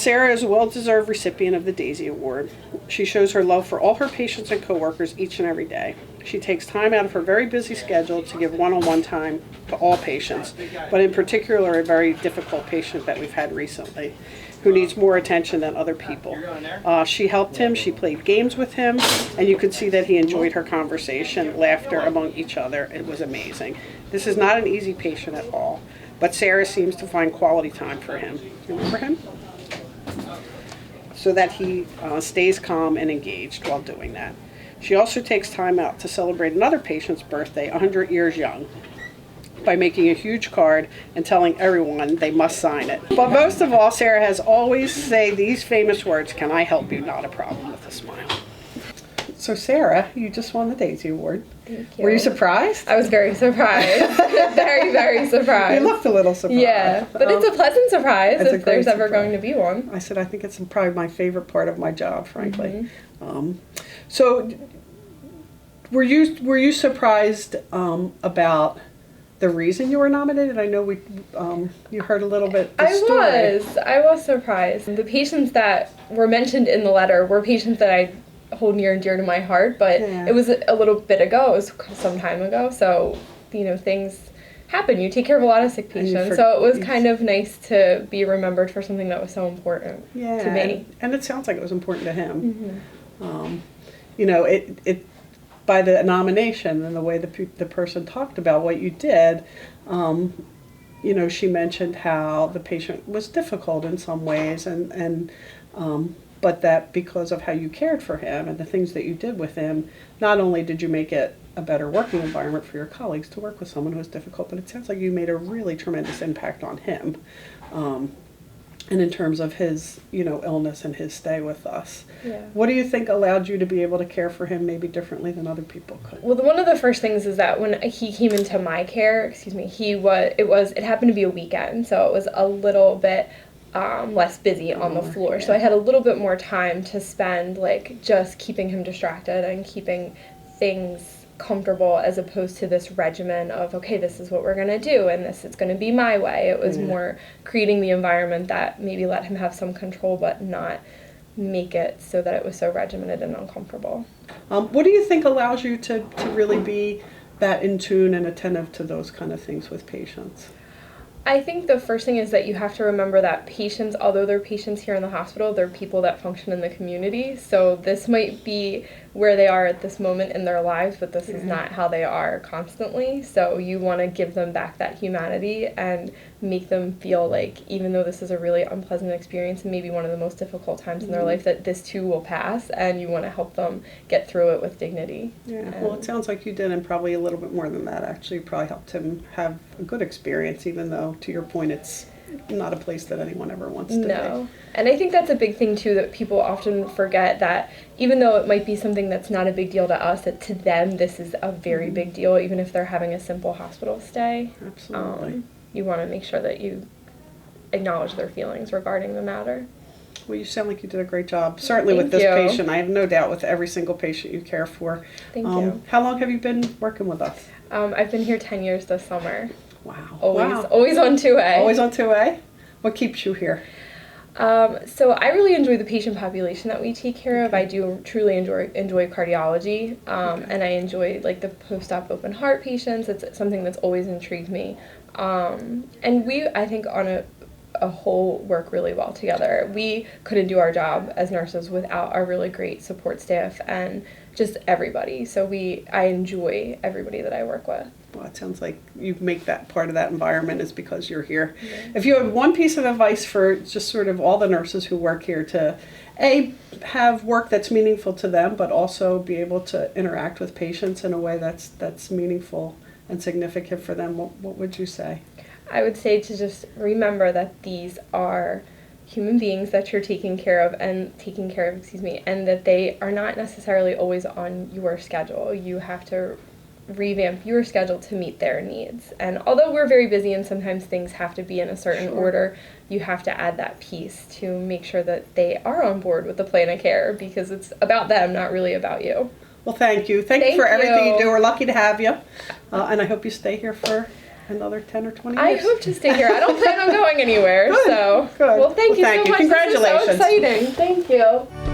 Sarah is a well-deserved recipient of the Daisy Award. She shows her love for all her patients and coworkers each and every day. She takes time out of her very busy schedule to give one-on-one time to all patients, but in particular a very difficult patient that we've had recently who needs more attention than other people. She helped him, she played games with him, and you could see that he enjoyed her conversation, laughter among each other. It was amazing. This is not an easy patient at all, but Sarah seems to find quality time for him. Remember him? So that he stays calm and engaged while doing that. She also takes time out to celebrate another patient's birthday, 100 years young, by making a huge card and telling everyone they must sign it. But most of all, Sarah has always say these famous words, "Can I help you?" Not a problem, with a smile. So Sarah, you just won the Daisy Award. Thank you. Were you surprised? I was very surprised. Very, very surprised. You looked a little surprised. Yeah, but it's a pleasant surprise if there's ever surprise. going to be one. I said I think it's probably my favorite part of my job, frankly. So were you surprised about the reason you were nominated? I know you heard a little bit the story. I was surprised. The patients that were mentioned in the letter were patients that I hold near and dear to my heart, but it was a little bit ago. It was some time ago, so things happen. You take care of a lot of sick patients, so it was kind of nice to be remembered for something that was so important to me. And it sounds like it was important to him. It by the nomination and the way the person talked about what you did, she mentioned how the patient was difficult in some ways, and but that because of how you cared for him and the things that you did with him, not only did you make it a better working environment for your colleagues to work with someone who was difficult, but it sounds like you made a really tremendous impact on him. And in terms of his, illness and his stay with us. Yeah. What do you think allowed you to be able to care for him maybe differently than other people could? Well, one of the first things is that when he came into my care, it happened to be a weekend, so it was a little bit less busy on the floor. Yeah. So I had a little bit more time to spend just keeping him distracted and keeping things comfortable, as opposed to this regimen of, okay, this is what we're going to do and it's going to be my way. It was more creating the environment that maybe let him have some control but not make it so that it was so regimented and uncomfortable. What do you think allows you to really be that in tune and attentive to those kind of things with patients? I think the first thing is that you have to remember that patients, although they're patients here in the hospital, they're people that function in the community. So this might be where they are at this moment in their lives, but this is not how they are constantly. So you want to give them back that humanity and make them feel like, even though this is a really unpleasant experience and maybe one of the most difficult times in their life, that this too will pass, and you want to help them get through it with dignity. Yeah, well, it sounds like you did, and probably a little bit more than that. Actually, you probably helped him have a good experience, even though, to your point, it's not a place that anyone ever wants to be. And I think that's a big thing too, that people often forget, that even though it might be something that's not a big deal to us, that to them this is a very big deal, even if they're having a simple hospital stay. Absolutely. You want to make sure that you acknowledge their feelings regarding the matter. Well, you sound like you did a great job, certainly with this patient. I have no doubt with every single patient you care for. Thank you. How long have you been working with us? I've been here 10 years this summer. Wow. Always on 2A. Always on 2A? What keeps you here? So I really enjoy the patient population that we take care of. I do truly enjoy cardiology, and I enjoy the post-op open heart patients. It's something that's always intrigued me. And we, I think, on a whole, work really well together. We couldn't do our job as nurses without our really great support staff and just everybody. So I enjoy everybody that I work with. Well, it sounds like you make that part of that environment is because you're here. Yeah. If you have one piece of advice for just sort of all the nurses who work here to, have work that's meaningful to them, but also be able to interact with patients in a way that's meaningful and significant for them, what would you say? I would say to just remember that these are human beings that you're taking care of, and that they are not necessarily always on your schedule. You have to revamp your schedule to meet their needs. And although we're very busy and sometimes things have to be in a certain order, you have to add that piece to make sure that they are on board with the plan of care, because it's about them, not really about you. Well, thank you. Thank you for everything you do. We're lucky to have you. And I hope you stay here for another 10 or 20 I years. hope to stay here. I don't plan on going anywhere. Good, so, good. well, thank you so much. Congratulations. This is so exciting. Thank you.